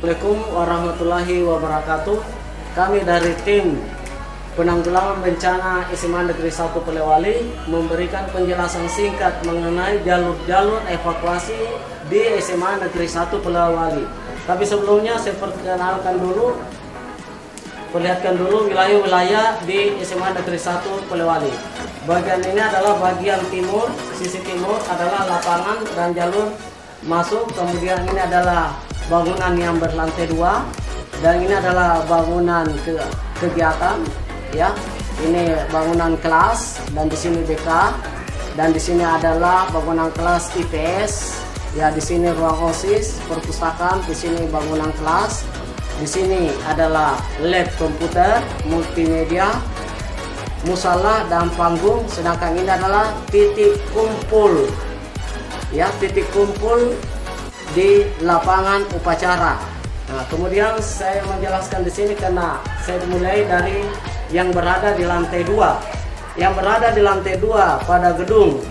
Assalamualaikum warahmatullahi wabarakatuh. Kami dari tim penanggulangan bencana SMA Negeri 1 Polewali memberikan penjelasan singkat mengenai jalur-jalur evakuasi di SMA Negeri 1 Polewali. Tapi sebelumnya saya perkenalkan dulu, perlihatkan dulu wilayah-wilayah di SMA Negeri 1 Polewali. Bagian ini adalah bagian timur, sisi timur adalah lapangan dan jalur masuk. Kemudian ini adalah bangunan yang berlantai 2 dan ini adalah bangunan kegiatan, ya. Ini bangunan kelas dan di sini BK dan di sini adalah bangunan kelas IPS, ya. Di sini ruang OSIS, perpustakaan, di sini bangunan kelas, di sini adalah lab komputer, multimedia, musalah dan panggung. Sedangkan ini adalah titik kumpul, ya, titik kumpul di lapangan upacara. Nah, kemudian saya menjelaskan di sini karena saya mulai dari yang berada di lantai 2. Yang berada di lantai 2 pada gedung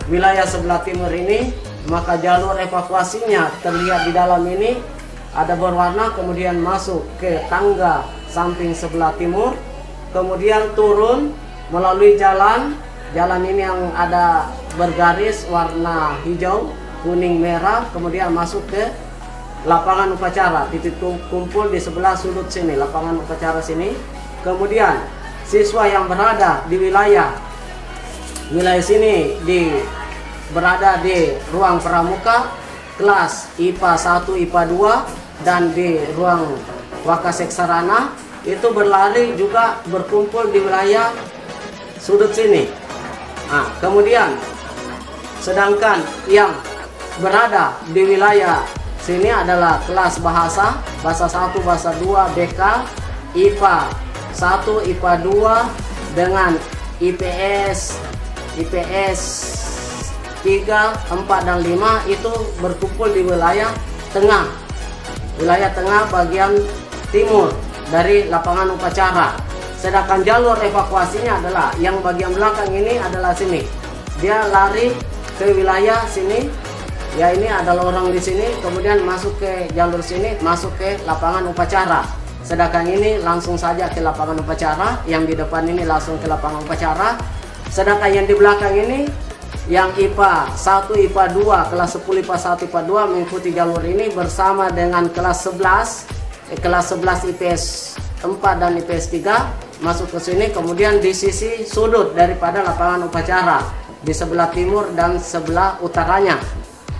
wilayah sebelah timur ini, maka jalur evakuasinya terlihat di dalam ini ada berwarna, kemudian masuk ke tangga samping sebelah timur, kemudian turun melalui jalan ini yang ada bergaris warna hijau, kuning, merah, kemudian masuk ke lapangan upacara, titik kumpul di sebelah sudut sini, lapangan upacara sini. Kemudian siswa yang berada di wilayah sini berada di ruang pramuka, kelas IPA 1, IPA 2 dan di ruang Wakaseksarana itu berlari juga berkumpul di wilayah sudut sini. Nah, kemudian sedangkan yang berada di wilayah sini adalah kelas bahasa 1, bahasa 2, BK, IPA 1, IPA 2 dengan IPS 3, 4 dan 5 itu berkumpul di wilayah tengah bagian timur dari lapangan upacara. Sedangkan jalur evakuasinya adalah yang bagian belakang ini adalah sini. Dia lari ke wilayah sini, ya, ini adalah orang di sini, kemudian masuk ke jalur sini, masuk ke lapangan upacara. Sedangkan ini langsung saja ke lapangan upacara, yang di depan ini langsung ke lapangan upacara. Sedangkan yang di belakang ini, yang IPA 1, IPA 2, kelas 10 IPA 1, IPA 2 mengikuti jalur ini bersama dengan kelas 11 IPS 4 dan IPS 3 masuk ke sini, kemudian di sisi sudut daripada lapangan upacara di sebelah timur dan sebelah utaranya.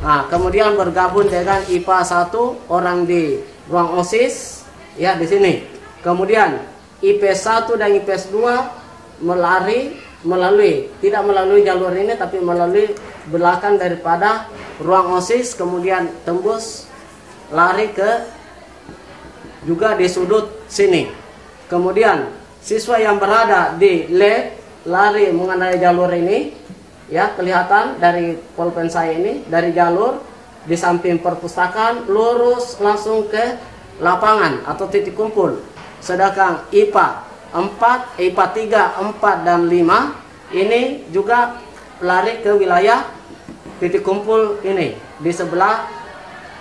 Nah, kemudian bergabung dengan IPA 1 orang di ruang OSIS, ya, di sini. Kemudian IPS 1 dan IPS 2 tidak melalui jalur ini tapi melalui belakang daripada ruang OSIS, kemudian tembus lari ke juga di sudut sini. Kemudian siswa yang berada di lab lari mengenai jalur ini, ya, kelihatan dari pulpen saya ini, dari jalur di samping perpustakaan lurus langsung ke lapangan atau titik kumpul. Sedangkan IPA 4, IPA 3, 4 dan 5 ini juga lari ke wilayah titik kumpul ini di sebelah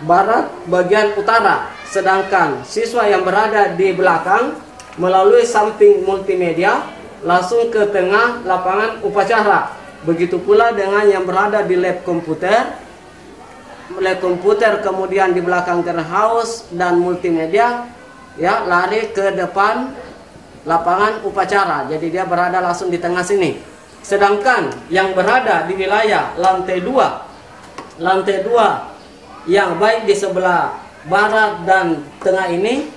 barat bagian utara. Sedangkan siswa yang berada di belakang melalui samping multimedia langsung ke tengah lapangan upacara. Begitu pula dengan yang berada di lab komputer, kemudian di belakang greenhouse dan multimedia, ya, lari ke depan lapangan upacara. Jadi dia berada langsung di tengah sini. Sedangkan yang berada di wilayah lantai 2 yang baik di sebelah barat dan tengah ini,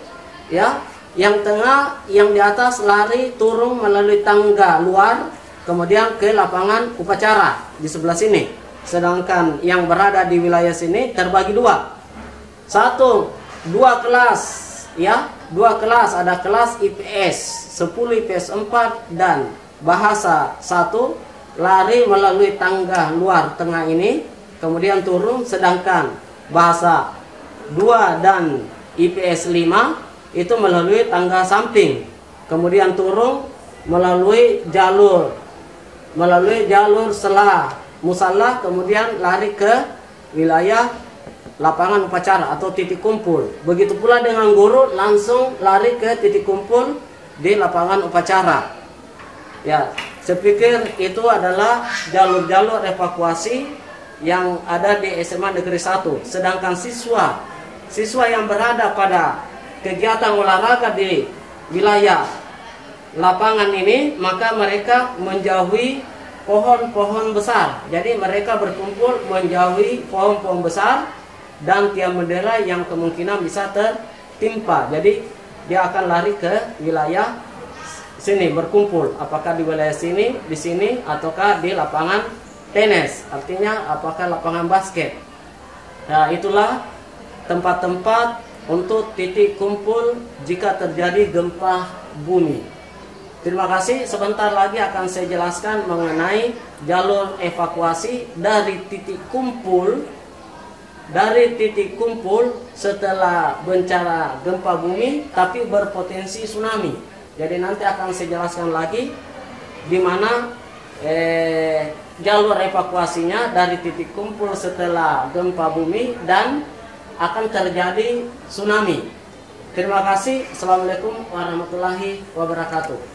ya, yang tengah, yang di atas lari turun melalui tangga luar kemudian ke lapangan upacara di sebelah sini. Sedangkan yang berada di wilayah sini terbagi 2. 2 kelas, ya, 2 kelas, ada kelas IPS 10, IPS 4 dan bahasa 1 lari melalui tangga luar tengah ini kemudian turun. Sedangkan bahasa 2 dan IPS 5 itu melalui tangga samping kemudian turun melalui jalur musalah, kemudian lari ke wilayah lapangan upacara atau titik kumpul. Begitu pula dengan guru, langsung lari ke titik kumpul di lapangan upacara. Ya, saya pikir itu adalah jalur-jalur evakuasi yang ada di SMA Negeri 1. Sedangkan siswa yang berada pada kegiatan olahraga di wilayah lapangan ini, maka mereka menjauhi pohon-pohon besar. Jadi mereka berkumpul menjauhi pohon-pohon besar dan tiang bendera yang kemungkinan bisa tertimpa. Jadi dia akan lari ke wilayah sini berkumpul, apakah di wilayah sini, di sini, ataukah di lapangan tenis, artinya apakah lapangan basket. Nah, itulah tempat-tempat untuk titik kumpul jika terjadi gempa bumi. Terima kasih. Sebentar lagi akan saya jelaskan mengenai jalur evakuasi dari titik kumpul setelah bencana gempa bumi tapi berpotensi tsunami. Jadi nanti akan saya jelaskan lagi di mana jalur evakuasinya dari titik kumpul setelah gempa bumi dan akan terjadi tsunami. Terima kasih. Assalamualaikum warahmatullahi wabarakatuh.